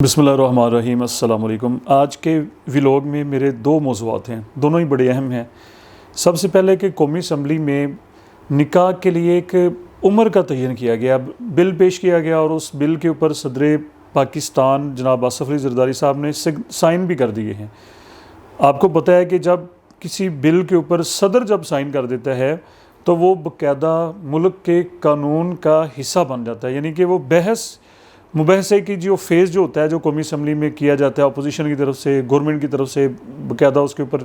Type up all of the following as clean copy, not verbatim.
بسم اللہ الرحمن الرحیم۔ السلام علیکم۔ آج کے ولاگ میں میرے دو موضوعات ہیں، دونوں ہی بڑے اہم ہیں۔ سب سے پہلے کہ قومی اسمبلی میں نکاح کے لیے ایک عمر کا تعین کیا گیا، بل پیش کیا گیا اور اس بل کے اوپر صدر پاکستان جناب آصف علی زرداری صاحب نے سائن بھی کر دیے ہیں۔ آپ کو پتہ ہے کہ جب کسی بل کے اوپر صدر جب سائن کر دیتا ہے تو وہ باقاعدہ ملک کے قانون کا حصہ بن جاتا ہے، یعنی کہ وہ مباحثے کی جو فیز جو ہوتا ہے جو قومی اسمبلی میں کیا جاتا ہے اپوزیشن کی طرف سے، گورنمنٹ کی طرف سے باقاعدہ اس کے اوپر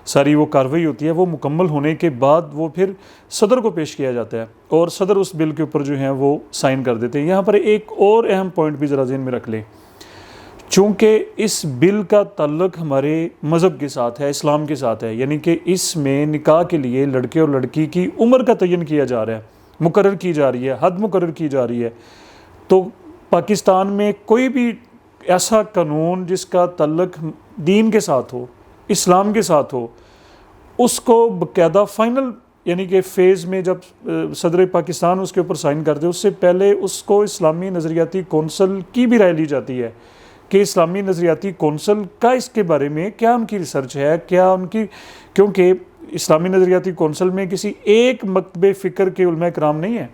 ساری وہ کارروائی ہوتی ہے، وہ مکمل ہونے کے بعد وہ پھر صدر کو پیش کیا جاتا ہے اور صدر اس بل کے اوپر جو ہیں وہ سائن کر دیتے ہیں۔ یہاں پر ایک اور اہم پوائنٹ بھی ذرا ذہن میں رکھ لیں، چونکہ اس بل کا تعلق ہمارے مذہب کے ساتھ ہے، اسلام کے ساتھ ہے، یعنی کہ اس میں نکاح کے لیے لڑکے اور لڑکی کی عمر کا تعین کیا جا رہا ہے، مقرر کی جا رہی ہے، حد مقرر کی جا رہی ہے۔ تو پاکستان میں کوئی بھی ایسا قانون جس کا تعلق دین کے ساتھ ہو، اسلام کے ساتھ ہو، اس کو باقاعدہ فائنل یعنی کہ فیز میں جب صدر پاکستان اس کے اوپر سائن کرتے اس سے پہلے اس کو اسلامی نظریاتی کونسل کی بھی رائے لی جاتی ہے کہ اسلامی نظریاتی کونسل کا اس کے بارے میں کیا ان کی ریسرچ ہے، کیا ان کی، کیونکہ اسلامی نظریاتی کونسل میں کسی ایک مکتب فکر کے علماء کرام نہیں ہیں،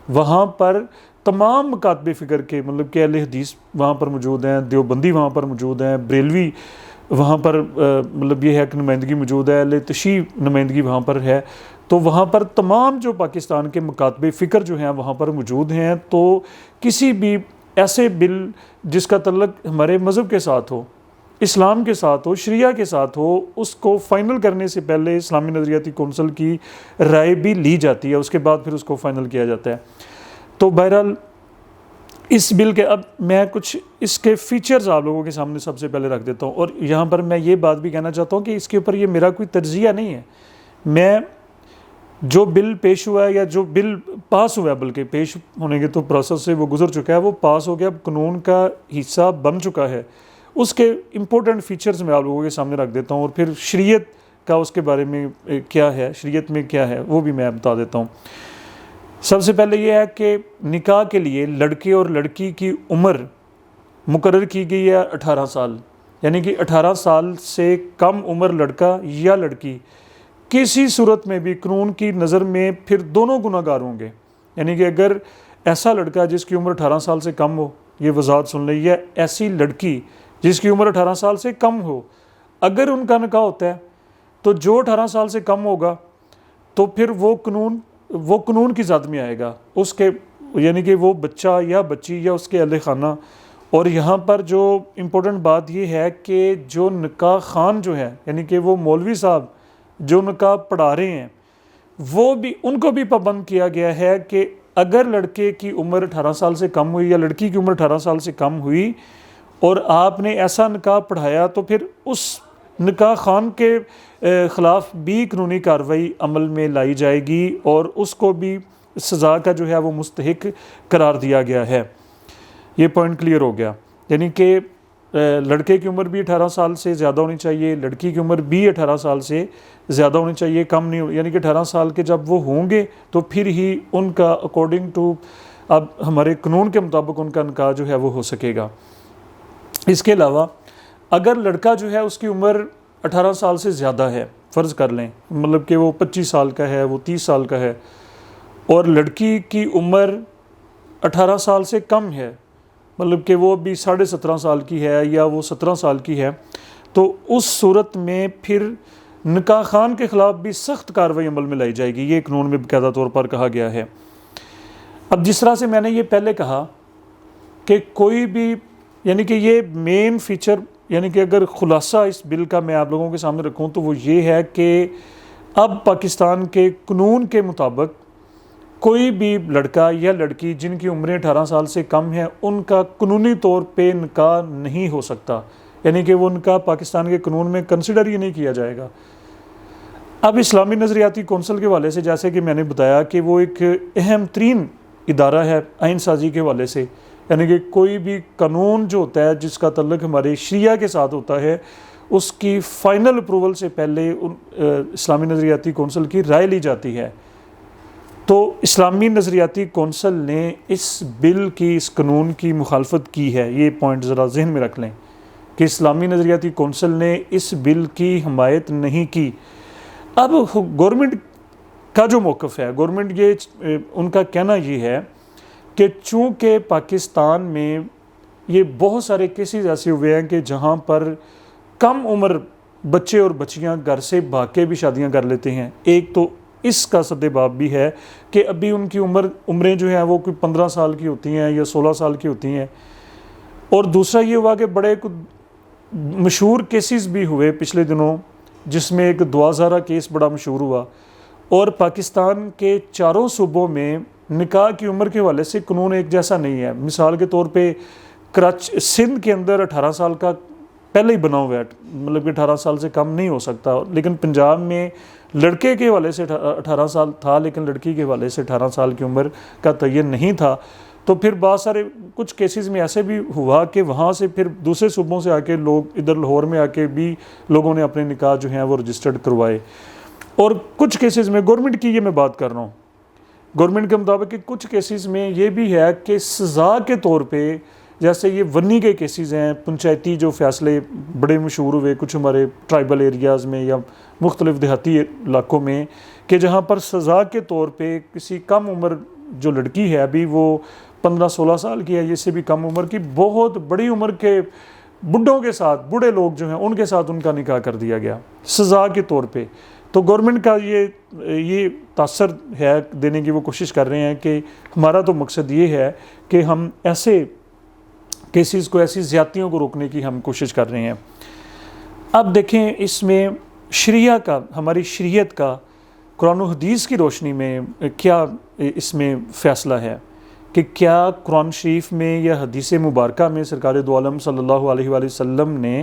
وہاں پر تمام مکاتب فکر کے مطلب کہ اہل حدیث وہاں پر موجود ہیں، دیوبندی وہاں پر موجود ہیں، بریلوی وہاں پر مطلب یہ ہے کہ نمائندگی موجود ہے، اہل تشیع نمائندگی وہاں پر ہے، تو وہاں پر تمام جو پاکستان کے مکاتب فکر جو ہیں وہاں پر موجود ہیں۔ تو کسی بھی ایسے بل جس کا تعلق ہمارے مذہب کے ساتھ ہو، اسلام کے ساتھ ہو، شریعہ کے ساتھ ہو، اس کو فائنل کرنے سے پہلے اسلامی نظریاتی کونسل کی رائے بھی لی جاتی ہے، اس کے بعد پھر اس کو فائنل کیا جاتا ہے۔ تو بہرحال اس بل کے اب میں کچھ اس کے فیچرز آپ لوگوں کے سامنے سب سے پہلے رکھ دیتا ہوں، اور یہاں پر میں یہ بات بھی کہنا چاہتا ہوں کہ اس کے اوپر یہ میرا کوئی تجزیہ نہیں ہے، میں جو بل پیش ہوا ہے یا جو بل پاس ہوا ہے، بلکہ پیش ہونے کے تو پروسیس سے وہ گزر چکا ہے، وہ پاس ہو گیا، اب قانون کا حصہ بن چکا ہے، اس کے امپورٹنٹ فیچرز میں آپ لوگوں کے سامنے رکھ دیتا ہوں، اور پھر شریعت کا اس کے بارے میں کیا ہے، شریعت میں کیا ہے وہ بھی میں بتا دیتا ہوں۔ سب سے پہلے یہ ہے کہ نکاح کے لیے لڑکے اور لڑکی کی عمر مقرر کی گئی ہے 18 سال، یعنی کہ 18 سال سے کم عمر لڑکا یا لڑکی کسی صورت میں بھی قانون کی نظر میں پھر دونوں گناہ گار ہوں گے، یعنی کہ اگر ایسا لڑکا جس کی عمر 18 سال سے کم ہو، یہ وضاحت سن لیں، یا ایسی لڑکی جس کی عمر 18 سال سے کم ہو، اگر ان کا نکاح ہوتا ہے تو جو 18 سال سے کم ہوگا تو پھر وہ قانون کی ذات میں آئے گا، اس کے یعنی کہ وہ بچہ یا بچی یا اس کے اہل خانہ۔ اور یہاں پر جو امپورٹنٹ بات یہ ہے کہ جو نکاح خوان جو ہے، یعنی کہ وہ مولوی صاحب جو نکاح پڑھا رہے ہیں، وہ بھی ان کو بھی پابند کیا گیا ہے کہ اگر لڑکے کی عمر 18 سال سے کم ہوئی یا لڑکی کی عمر 18 سال سے کم ہوئی اور آپ نے ایسا نکاح پڑھایا تو پھر اس نکاح خوان کے خلاف بھی قانونی کارروائی عمل میں لائی جائے گی اور اس کو بھی سزا کا جو ہے وہ مستحق قرار دیا گیا ہے۔ یہ پوائنٹ کلیئر ہو گیا، یعنی کہ لڑکے کی عمر بھی 18 سال سے زیادہ ہونی چاہیے، لڑکی کی عمر بھی 18 سال سے زیادہ ہونی چاہیے، کم نہیں، یعنی کہ 18 سال کے جب وہ ہوں گے تو پھر ہی ان کا اکارڈنگ ٹو اب ہمارے قانون کے مطابق ان کا نکاح جو ہے وہ ہو سکے گا۔ اس کے علاوہ اگر لڑکا جو ہے اس کی عمر 18 سال سے زیادہ ہے، فرض کر لیں مطلب کہ وہ 25 سال کا ہے، وہ 30 سال کا ہے، اور لڑکی کی عمر 18 سال سے کم ہے، مطلب کہ وہ ابھی 17.5 سال کی ہے یا وہ 17 سال کی ہے، تو اس صورت میں پھر نکاح خوان کے خلاف بھی سخت کارروائی عمل میں لائی جائے گی، یہ قانون میں باقاعدہ طور پر کہا گیا ہے۔ اب جس طرح سے میں نے یہ پہلے کہا کہ کوئی بھی یعنی کہ یہ مین فیچر، یعنی کہ اگر خلاصہ اس بل کا میں آپ لوگوں کے سامنے رکھوں تو وہ یہ ہے کہ اب پاکستان کے قانون کے مطابق کوئی بھی لڑکا یا لڑکی جن کی عمریں 18 سال سے کم ہیں ان کا قانونی طور پہ نکاح نہیں ہو سکتا، یعنی کہ وہ نکاح پاکستان کے قانون میں کنسیڈر ہی نہیں کیا جائے گا۔ اب اسلامی نظریاتی کونسل کے حوالے سے جیسے کہ میں نے بتایا کہ وہ ایک اہم ترین ادارہ ہے آئین سازی کے حوالے سے، یعنی کہ کوئی بھی قانون جو ہوتا ہے جس کا تعلق ہمارے شریعہ کے ساتھ ہوتا ہے اس کی فائنل اپروول سے پہلے اسلامی نظریاتی کونسل کی رائے لی جاتی ہے۔ تو اسلامی نظریاتی کونسل نے اس بل کی، اس قانون کی مخالفت کی ہے. یہ پوائنٹ ذرا ذہن میں رکھ لیں کہ اسلامی نظریاتی کونسل نے اس بل کی حمایت نہیں کی. اب گورنمنٹ کا جو موقف ہے، گورنمنٹ ان کا کہنا یہ ہے کہ چونکہ پاکستان میں یہ بہت سارے کیسز ایسے ہوئے ہیں کہ جہاں پر کم عمر بچے اور بچیاں گھر سے بھاگ کے بھی شادیاں کر لیتے ہیں. ایک تو اس کا سدباب بھی ہے کہ ابھی ان کی عمریں جو ہیں وہ کوئی 15 سال کی ہوتی ہیں یا 16 سال کی ہوتی ہیں. اور دوسرا یہ ہوا کہ بڑے مشہور کیسز بھی ہوئے پچھلے دنوں، جس میں ایک دوازارہ کیس بڑا مشہور ہوا. اور پاکستان کے چاروں صوبوں میں نکاح کی عمر کے حوالے سے قانون ایک جیسا نہیں ہے. مثال کے طور پہ سندھ کے اندر 18 سال کا پہلے ہی بنا ہوا ہے، مطلب کہ 18 سال سے کم نہیں ہو سکتا. لیکن پنجاب میں لڑکے کے حوالے سے 18 سال تھا، لیکن لڑکی کے حوالے سے 18 سال کی عمر کا تعین نہیں تھا. تو پھر بہت سارے کچھ کیسز میں ایسے بھی ہوا کہ وہاں سے پھر دوسرے صوبوں سے آ کے لوگ ادھر لاہور میں آ کے بھی لوگوں نے اپنے نکاح جو ہیں وہ رجسٹرڈ کروائے. اور کچھ کیسز میں گورنمنٹ کی، یہ میں بات کر رہا ہوں، گورنمنٹ کے مطابق کہ کچھ کیسز میں یہ بھی ہے کہ سزا کے طور پہ، جیسے یہ ونی کے کیسز ہیں، پنچایتی جو فیصلے بڑے مشہور ہوئے کچھ ہمارے ٹرائبل ایریاز میں یا مختلف دیہاتی علاقوں میں، کہ جہاں پر سزا کے طور پہ کسی کم عمر جو لڑکی ہے، ابھی وہ 15-16 سال کی ہے، یہ سے بھی کم عمر کی، بہت بڑی عمر کے بڈھوں کے ساتھ، بوڑھے لوگ جو ہیں ان کے ساتھ ان کا نکاح کر دیا گیا سزا کے طور پہ. تو گورنمنٹ کا یہ تاثر ہے دینے کی وہ کوشش کر رہے ہیں کہ ہمارا تو مقصد یہ ہے کہ ہم ایسے کیسز کو، ایسی زیادتیوں کو روکنے کی ہم کوشش کر رہے ہیں. اب دیکھیں اس میں شریعہ کا، ہماری شریعت کا قرآن و حدیث کی روشنی میں کیا اس میں فیصلہ ہے کہ کیا قرآن شریف میں یا حدیث مبارکہ میں سرکار دو عالم صلی اللہ علیہ وآلہ وسلم نے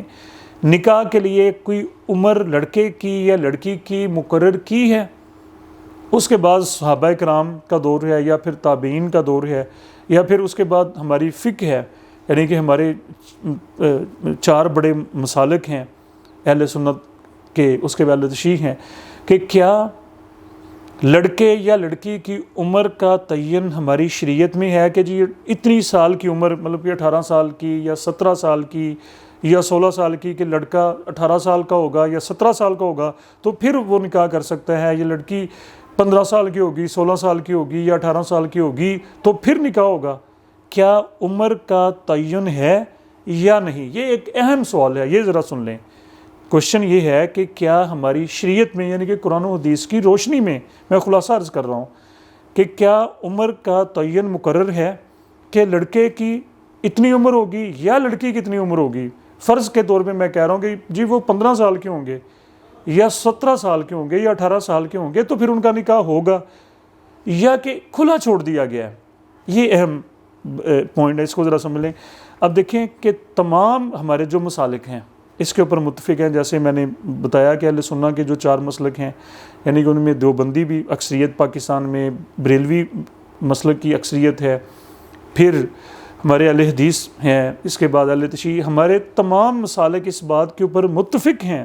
نکاح کے لیے کوئی عمر لڑکے کی یا لڑکی کی مقرر کی ہے؟ اس کے بعد صحابہ کرام کا دور ہے، یا پھر تابعین کا دور ہے، یا پھر اس کے بعد ہماری فقہ ہے، یعنی کہ ہمارے 4 بڑے مسالک ہیں اہل سنت کے، اس کے بعد تشیع ہیں، کہ کیا لڑکے یا لڑکی کی عمر کا تعین ہماری شریعت میں ہے کہ جی اتنی سال کی عمر، مطلب کہ 18 سال کی یا 17 سال کی یا 16 سال کی، کہ لڑکا 18 سال کا ہوگا یا 17 سال کا ہوگا تو پھر وہ نکاح کر سکتا ہے، یا لڑکی 15 سال کی ہوگی، 16 سال کی ہوگی یا 18 سال کی ہوگی تو پھر نکاح ہوگا؟ کیا عمر کا تعین ہے یا نہیں؟ یہ ایک اہم سوال ہے، یہ ذرا سن لیں. کوشچن یہ ہے کہ کیا ہماری شریعت میں، یعنی کہ قرآن و حدیث کی روشنی میں خلاصہ عرض کر رہا ہوں کہ کیا عمر کا تعین مقرر ہے کہ لڑکے کی اتنی عمر ہوگی یا لڑکی کی اتنی عمر ہوگی؟ فرض کے طور پہ میں کہہ رہا ہوں کہ جی وہ 15 سال کے ہوں گے یا 17 سال کے ہوں گے یا 18 سال کے ہوں گے تو پھر ان کا نکاح ہوگا، یا کہ کھلا چھوڑ دیا گیا ہے؟ یہ اہم پوائنٹ ہے، اس کو ذرا سمجھ لیں. اب دیکھیں کہ تمام ہمارے جو مسالک ہیں اس کے اوپر متفق ہیں. جیسے میں نے بتایا کہ اہل سنہ کے جو 4 مسلک ہیں، یعنی کہ ان میں دیوبندی بھی اکثریت پاکستان میں، بریلوی مسلک کی اکثریت ہے، پھر ہمارے اہل حدیث ہیں، اس کے بعد اہل تشیع. ہمارے تمام مسالک اس بات کے اوپر متفق ہیں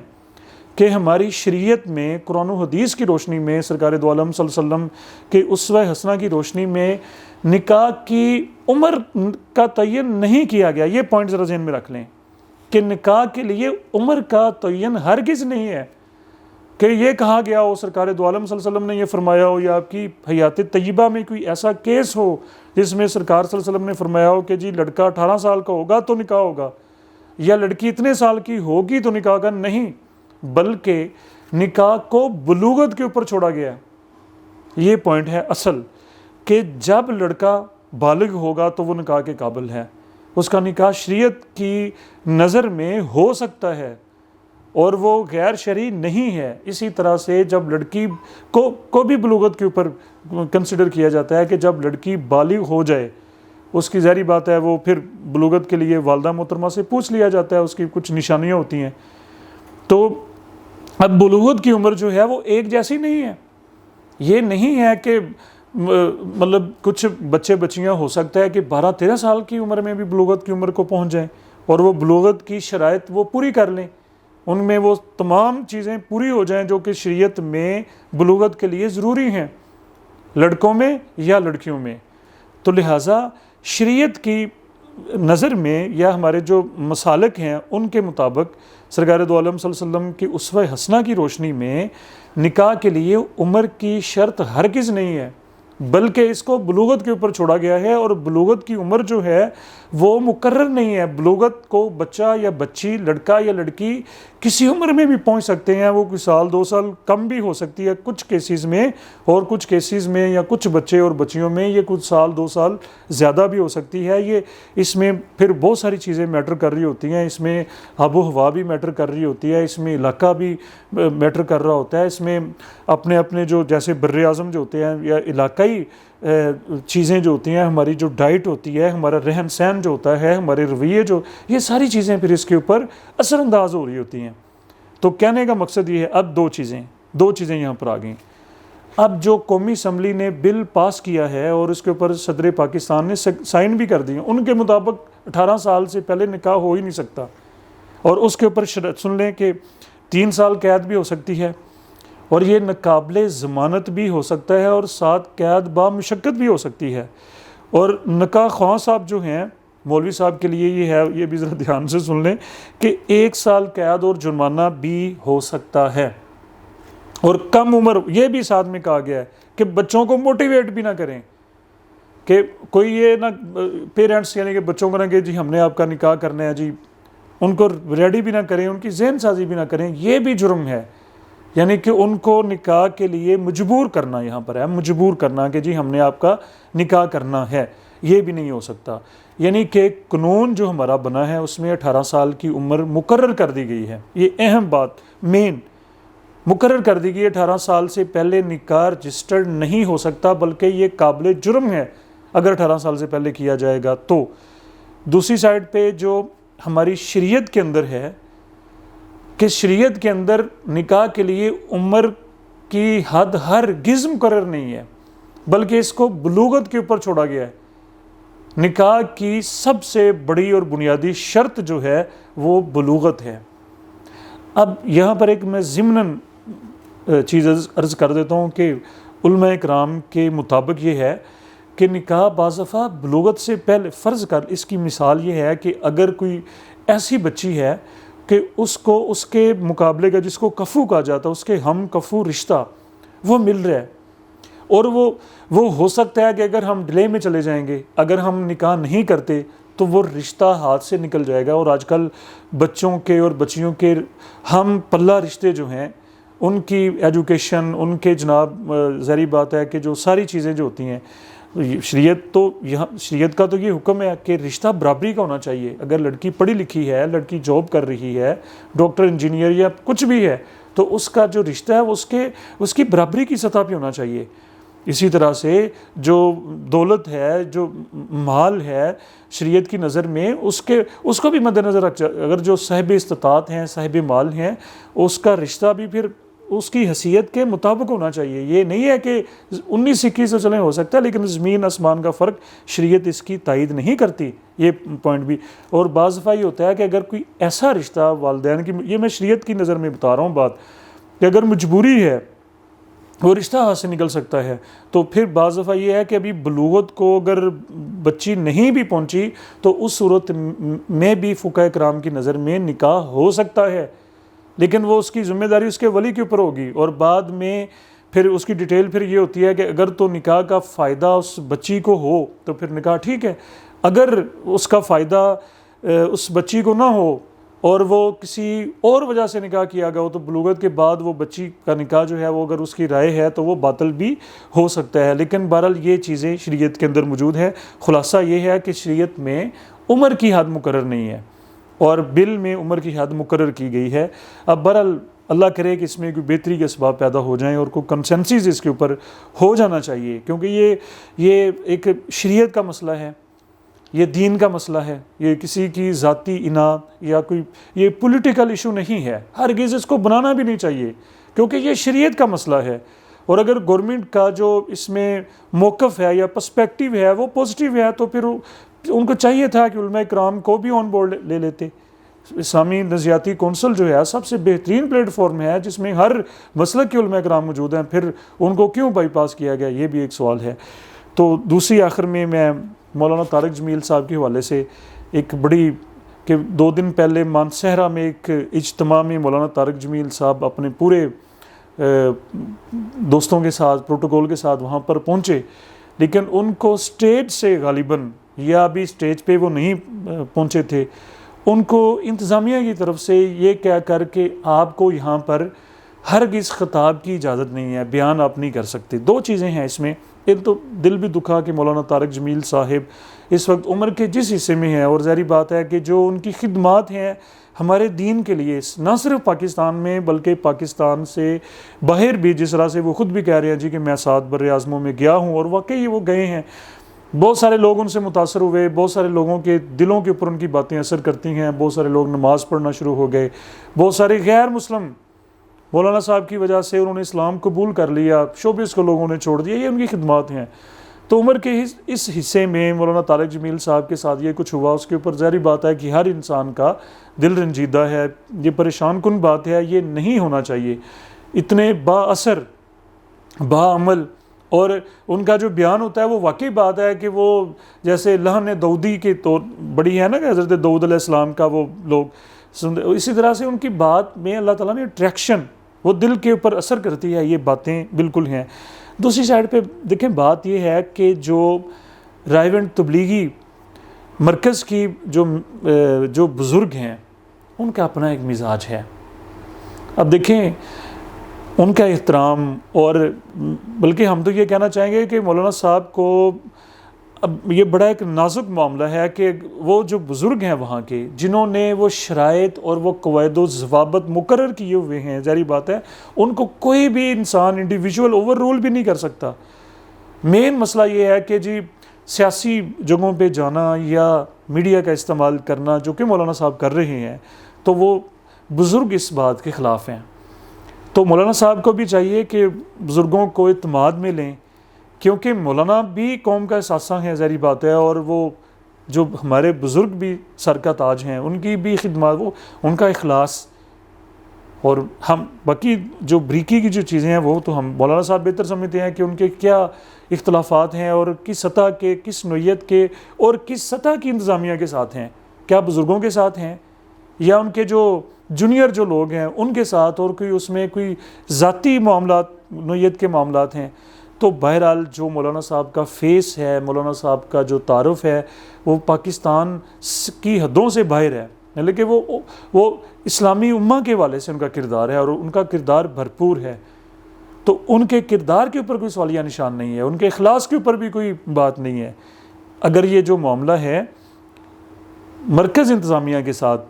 کہ ہماری شریعت میں قرآن و حدیث کی روشنی میں، سرکار دو عالم صلی اللہ علیہ وسلم کے اسوہ حسنہ کی روشنی میں نکاح کی عمر کا تعین نہیں کیا گیا. یہ پوائنٹ ذرا ذہن میں رکھ لیں کہ نکاح کے لیے عمر کا تعین ہرگز نہیں ہے کہ یہ کہا گیا ہو، سرکار دو عالم صلی اللہ علیہ وسلم نے یہ فرمایا ہو، یا آپ کی حیات طیبہ میں کوئی ایسا کیس ہو جس میں سرکار صلی اللہ علیہ وسلم نے فرمایا ہو کہ جی لڑکا 18 سال کا ہوگا تو نکاح ہوگا، یا لڑکی اتنے سال کی ہوگی تو نکاح کا نہیں، بلکہ نکاح کو بلوغت کے اوپر چھوڑا گیا ہے. یہ پوائنٹ ہے اصل، کہ جب لڑکا بالغ ہوگا تو وہ نکاح کے قابل ہے، اس کا نکاح شریعت کی نظر میں ہو سکتا ہے اور وہ غیر شرعی نہیں ہے. اسی طرح سے جب لڑکی کو بھی بلوغت کے اوپر کنسیڈر کیا جاتا ہے کہ جب لڑکی بالغ ہو جائے، اس کی ظاہری بات ہے وہ پھر بلوغت کے لیے والدہ محترمہ سے پوچھ لیا جاتا ہے، اس کی کچھ نشانیاں ہوتی ہیں. تو اب بلوغت کی عمر جو ہے وہ ایک جیسی نہیں ہے. یہ نہیں ہے کہ مطلب کچھ بچے بچیاں ہو سکتا ہے کہ 12-13 سال کی عمر میں بھی بلوغت کی عمر کو پہنچ جائیں اور وہ بلوغت کی شرائط وہ پوری کر لیں، ان میں وہ تمام چیزیں پوری ہو جائیں جو کہ شریعت میں بلوغت کے لیے ضروری ہیں. لڑکوں میں یا لڑکیوں میں. تو لہٰذا شریعت کی نظر میں یا ہمارے جو مسالک ہیں ان کے مطابق سرکار دو عالم صلی اللہ علیہ وسلم کی اسوہ حسنہ کی روشنی میں نکاح کے لیے عمر کی شرط ہرگز نہیں ہے، بلکہ اس کو بلوغت کے اوپر چھوڑا گیا ہے. اور بلوغت کی عمر جو ہے وہ مقرر نہیں ہے. بلوغت کو بچہ یا بچی، لڑکا یا لڑکی کسی عمر میں بھی پہنچ سکتے ہیں. وہ کوئی سال 2 سال کم بھی ہو سکتی ہے کچھ کیسز میں، اور کچھ کیسز میں یا کچھ بچے اور بچیوں میں یہ کچھ سال 2 سال زیادہ بھی ہو سکتی ہے. یہ اس میں پھر بہت ساری چیزیں میٹر کر رہی ہوتی ہیں. اس میں آب و ہوا بھی میٹر کر رہی ہوتی ہے، اس میں علاقہ بھی میٹر کر رہا ہوتا ہے، اس میں اپنے جو جیسے بر اعظم جو ہوتے ہیں یا علاقائی چیزیں جو ہوتی ہیں، ہماری جو ڈائٹ ہوتی ہے، ہمارا رہن سہن جو ہوتا ہے، ہمارے رویے جو، یہ ساری چیزیں پھر اس کے اوپر اثر انداز ہو رہی ہوتی ہیں. تو کہنے کا مقصد یہ ہے، اب دو چیزیں یہاں پر آ گئیں. اب جو قومی اسمبلی نے بل پاس کیا ہے اور اس کے اوپر صدر پاکستان نے سائن بھی کر دی، ان کے مطابق 18 سال سے پہلے نکاح ہو ہی نہیں سکتا. اور اس کے اوپر سن لیں کہ 3 سال قید بھی ہو سکتی ہے، اور یہ ناقابل ضمانت بھی ہو سکتا ہے، اور ساتھ قید با مشقت بھی ہو سکتی ہے. اور نکاح خواہ صاحب جو ہیں، مولوی صاحب کے لیے یہ ہے، یہ بھی ذرا دھیان سے سن لیں کہ 1 سال قید اور جرمانہ بھی ہو سکتا ہے. اور کم عمر یہ بھی ساتھ میں کہا گیا ہے کہ بچوں کو موٹیویٹ بھی نہ کریں، کہ کوئی یہ نہ پیرنٹس یعنی کہ بچوں کو نہ کہ جی ہم نے آپ کا نکاح کرنا ہے، جی ان کو ریڈی بھی نہ کریں، ان کی ذہن سازی بھی نہ کریں. یہ بھی جرم ہے، یعنی کہ ان کو نکاح کے لیے مجبور کرنا یہاں پر ہے، مجبور کرنا کہ جی ہم نے آپ کا نکاح کرنا ہے. یہ بھی نہیں ہو سکتا. یعنی کہ قانون جو ہمارا بنا ہے اس میں 18 سال کی عمر مقرر کر دی گئی ہے. یہ اہم بات مین مقرر کر دی گئی ہے. 18 سال سے پہلے نکاح رجسٹرڈ نہیں ہو سکتا، بلکہ یہ قابل جرم ہے اگر 18 سال سے پہلے کیا جائے گا. تو دوسری سائڈ پہ جو ہماری شریعت کے اندر ہے کہ شریعت کے اندر نکاح کے لیے عمر کی حد ہرگز مقرر نہیں ہے، بلکہ اس کو بلوغت کے اوپر چھوڑا گیا ہے. نکاح کی سب سے بڑی اور بنیادی شرط جو ہے وہ بلوغت ہے. اب یہاں پر ایک میں ضمناً چیز عرض کر دیتا ہوں کہ علماء اکرام کے مطابق یہ ہے کہ نکاح بعض دفعہ بلوغت سے پہلے فرض کر، اس کی مثال یہ ہے کہ اگر کوئی ایسی بچی ہے کہ اس کو اس کے مقابلے کا جس کو کفو کہا جاتا ہے، اس کے ہم کفو رشتہ وہ مل رہا ہے، اور وہ ہو سکتا ہے کہ اگر ہم ڈیلے میں چلے جائیں گے، اگر ہم نکاح نہیں کرتے تو وہ رشتہ ہاتھ سے نکل جائے گا. اور آج کل بچوں کے اور بچیوں کے ہم پلہ رشتے جو ہیں، ان کی ایجوکیشن، ان کے جناب ظاہری بات ہے کہ جو ساری چیزیں جو ہوتی ہیں، شریعت کا تو یہ حکم ہے کہ رشتہ برابری کا ہونا چاہیے. اگر لڑکی پڑھی لکھی ہے، لڑکی جاب کر رہی ہے، ڈاکٹر انجینئر یا کچھ بھی ہے، تو اس کا جو رشتہ ہے اس کی برابری کی سطح پہ ہونا چاہیے. اسی طرح سے جو دولت ہے، جو مال ہے، شریعت کی نظر میں اس کو بھی مد نظر رکھ، اگر جو صاحب استطاعت ہیں، صاحب مال ہیں، اس کا رشتہ بھی پھر اس کی حیثیت کے مطابق ہونا چاہیے. یہ نہیں ہے کہ 19-21 سے چلیں ہو سکتا ہے، لیکن زمین آسمان کا فرق، شریعت اس کی تائید نہیں کرتی. یہ پوائنٹ بھی. اور بعض دفعہ یہ ہوتا ہے کہ اگر کوئی ایسا رشتہ والدین کی، یہ میں شریعت کی نظر میں بتا رہا ہوں بات، کہ اگر مجبوری ہے وہ رشتہ ہاتھ سے نکل سکتا ہے، تو پھر بعض دفعہ یہ ہے کہ ابھی بلوغت کو اگر بچی نہیں بھی پہنچی تو اس صورت میں بھی فقہاء کرام کی نظر میں نکاح ہو سکتا ہے، لیکن وہ اس کی ذمہ داری اس کے ولی کے اوپر ہوگی. اور بعد میں پھر اس کی ڈیٹیل پھر یہ ہوتی ہے کہ اگر تو نکاح کا فائدہ اس بچی کو ہو تو پھر نکاح ٹھیک ہے، اگر اس کا فائدہ اس بچی کو نہ ہو اور وہ کسی اور وجہ سے نکاح کیا گیا ہو، تو بلوغت کے بعد وہ بچی کا نکاح جو ہے وہ اگر اس کی رائے ہے تو وہ باطل بھی ہو سکتا ہے. لیکن بہرحال یہ چیزیں شریعت کے اندر موجود ہے. خلاصہ یہ ہے کہ شریعت میں عمر کی حد مقرر نہیں ہے، اور بل میں عمر کی حد مقرر کی گئی ہے. اب بہرحال اللہ کرے کہ اس میں کوئی بہتری کے اسباب پیدا ہو جائیں اور کوئی کنسنسس اس کے اوپر ہو جانا چاہیے، کیونکہ یہ ایک شریعت کا مسئلہ ہے، یہ دین کا مسئلہ ہے، یہ کسی کی ذاتی اناد یا کوئی یہ پولیٹیکل ایشو نہیں ہے. ہرگز اس کو بنانا بھی نہیں چاہیے، کیونکہ یہ شریعت کا مسئلہ ہے. اور اگر گورنمنٹ کا جو اس میں موقف ہے یا پرسپیکٹیو ہے وہ پازیٹیو ہے، تو پھر ان کو چاہیے تھا کہ علماء کرام کو بھی آن بورڈ لے لیتے. اسلامی نظریاتی کونسل جو ہے سب سے بہترین پلیٹ فارم ہے جس میں ہر مسلک کے علماء کرام موجود ہیں، پھر ان کو کیوں بائی پاس کیا گیا، یہ بھی ایک سوال ہے۔ تو دوسری آخر میں مولانا طارق جمیل صاحب کے حوالے سے ایک بڑی کہ 2 دن پہلے مانسہرہ میں ایک اجتماع میں مولانا طارق جمیل صاحب اپنے پورے دوستوں کے ساتھ پروٹوکول کے ساتھ وہاں پر پہنچے، لیکن ان کو اسٹیج سے غالباً یا ابھی اسٹیج پہ وہ نہیں پہنچے تھے، ان کو انتظامیہ کی طرف سے یہ کہہ کر کہ آپ کو یہاں پر ہرگز خطاب کی اجازت نہیں ہے، بیان آپ نہیں کر سکتے۔ 2 چیزیں ہیں اس میں، ایک تو دل بھی دکھا کہ مولانا طارق جمیل صاحب اس وقت عمر کے جس حصے میں ہیں، اور ظاہری بات ہے کہ جو ان کی خدمات ہیں ہمارے دین کے لیے نہ صرف پاکستان میں بلکہ پاکستان سے باہر بھی، جس طرح سے وہ خود بھی کہہ رہے ہیں جی کہ میں 7 بر اعظموں میں گیا ہوں، اور واقعی وہ گئے ہیں، بہت سارے لوگ ان سے متاثر ہوئے، بہت سارے لوگوں کے دلوں کے اوپر ان کی باتیں اثر کرتی ہیں، بہت سارے لوگ نماز پڑھنا شروع ہو گئے، بہت سارے غیر مسلم مولانا صاحب کی وجہ سے انہوں نے اسلام قبول کر لیا، شوبز کو لوگوں نے چھوڑ دیا، یہ ان کی خدمات ہیں۔ تو عمر کے اس حصے میں مولانا طارق جمیل صاحب کے ساتھ یہ کچھ ہوا، اس کے اوپر ظاہری بات ہے کہ ہر انسان کا دل رنجیدہ ہے، یہ پریشان کن بات ہے، یہ نہیں ہونا چاہیے۔ اتنے با اثر، با عمل، اور ان کا جو بیان ہوتا ہے وہ واقعی بات ہے کہ وہ جیسے لہن دودی کے طور بڑی ہے نا کہ حضرت داؤد علیہ السلام کا وہ لوگ سنتے، اسی طرح سے ان کی بات میں اللہ تعالیٰ نے اٹریکشن، وہ دل کے اوپر اثر کرتی ہے، یہ باتیں بالکل ہیں۔ دوسری سائڈ پہ دیکھیں بات یہ ہے کہ جو رائیونڈ تبلیغی مرکز کی جو بزرگ ہیں ان کا اپنا ایک مزاج ہے۔ اب دیکھیں ان کا احترام، اور بلکہ ہم تو یہ کہنا چاہیں گے کہ مولانا صاحب کو اب یہ بڑا ایک نازک معاملہ ہے کہ وہ جو بزرگ ہیں وہاں کے، جنہوں نے وہ شرائط اور وہ قواعد و ضوابط مقرر کیے ہوئے ہیں، ظاہری بات ہے ان کو کوئی بھی انسان انڈیویجول اوور رول بھی نہیں کر سکتا۔ مین مسئلہ یہ ہے کہ جی سیاسی جگہوں پہ جانا یا میڈیا کا استعمال کرنا جو کہ مولانا صاحب کر رہے ہیں، تو وہ بزرگ اس بات کے خلاف ہیں۔ تو مولانا صاحب کو بھی چاہیے کہ بزرگوں کو اعتماد میں لیں، کیونکہ مولانا بھی قوم کا اثاثہ ہیں، ظاہری بات ہے، اور وہ جو ہمارے بزرگ بھی سر کا تاج ہیں، ان کی بھی خدمات، وہ ان کا اخلاص، اور ہم باقی جو بریکی کی جو چیزیں ہیں وہ تو ہم مولانا صاحب بہتر سمجھتے ہیں کہ ان کے کیا اختلافات ہیں، اور کس سطح کے، کس نوعیت کے، اور کس سطح کی انتظامیہ کے ساتھ ہیں، کیا بزرگوں کے ساتھ ہیں یا ان کے جو جونیئر جو لوگ ہیں ان کے ساتھ، اور کوئی اس میں کوئی ذاتی معاملات، نوعیت کے معاملات ہیں۔ تو بہرحال جو مولانا صاحب کا فیس ہے، مولانا صاحب کا جو تعارف ہے وہ پاکستان کی حدوں سے باہر ہے، لیکن وہ اسلامی امہ کے حوالے سے ان کا کردار ہے، اور ان کا کردار بھرپور ہے۔ تو ان کے کردار کے اوپر کوئی سوالیہ نشان نہیں ہے، ان کے اخلاص کے اوپر بھی کوئی بات نہیں ہے۔ اگر یہ جو معاملہ ہے مرکز انتظامیہ کے ساتھ،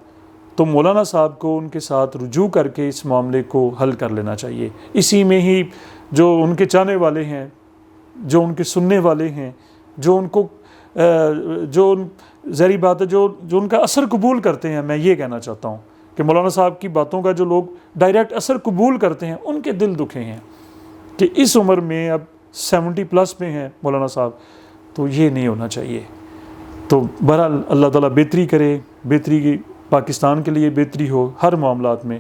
تو مولانا صاحب کو ان کے ساتھ رجوع کر کے اس معاملے کو حل کر لینا چاہیے۔ اسی میں ہی جو ان کے چاہنے والے ہیں، جو ان کے سننے والے ہیں، جو ان کو ظاہری بات ہے جو ان کا اثر قبول کرتے ہیں، میں یہ کہنا چاہتا ہوں کہ مولانا صاحب کی باتوں کا جو لوگ ڈائریکٹ اثر قبول کرتے ہیں ان کے دل دکھے ہیں کہ اس عمر میں اب 70+ میں ہیں مولانا صاحب، تو یہ نہیں ہونا چاہیے۔ تو بہرحال اللہ تعالیٰ بہتری کرے، بہتری کی پاکستان کے لیے بہتری ہو ہر معاملات میں،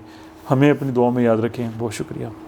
ہمیں اپنی دعاؤں میں یاد رکھیں۔ بہت شکریہ۔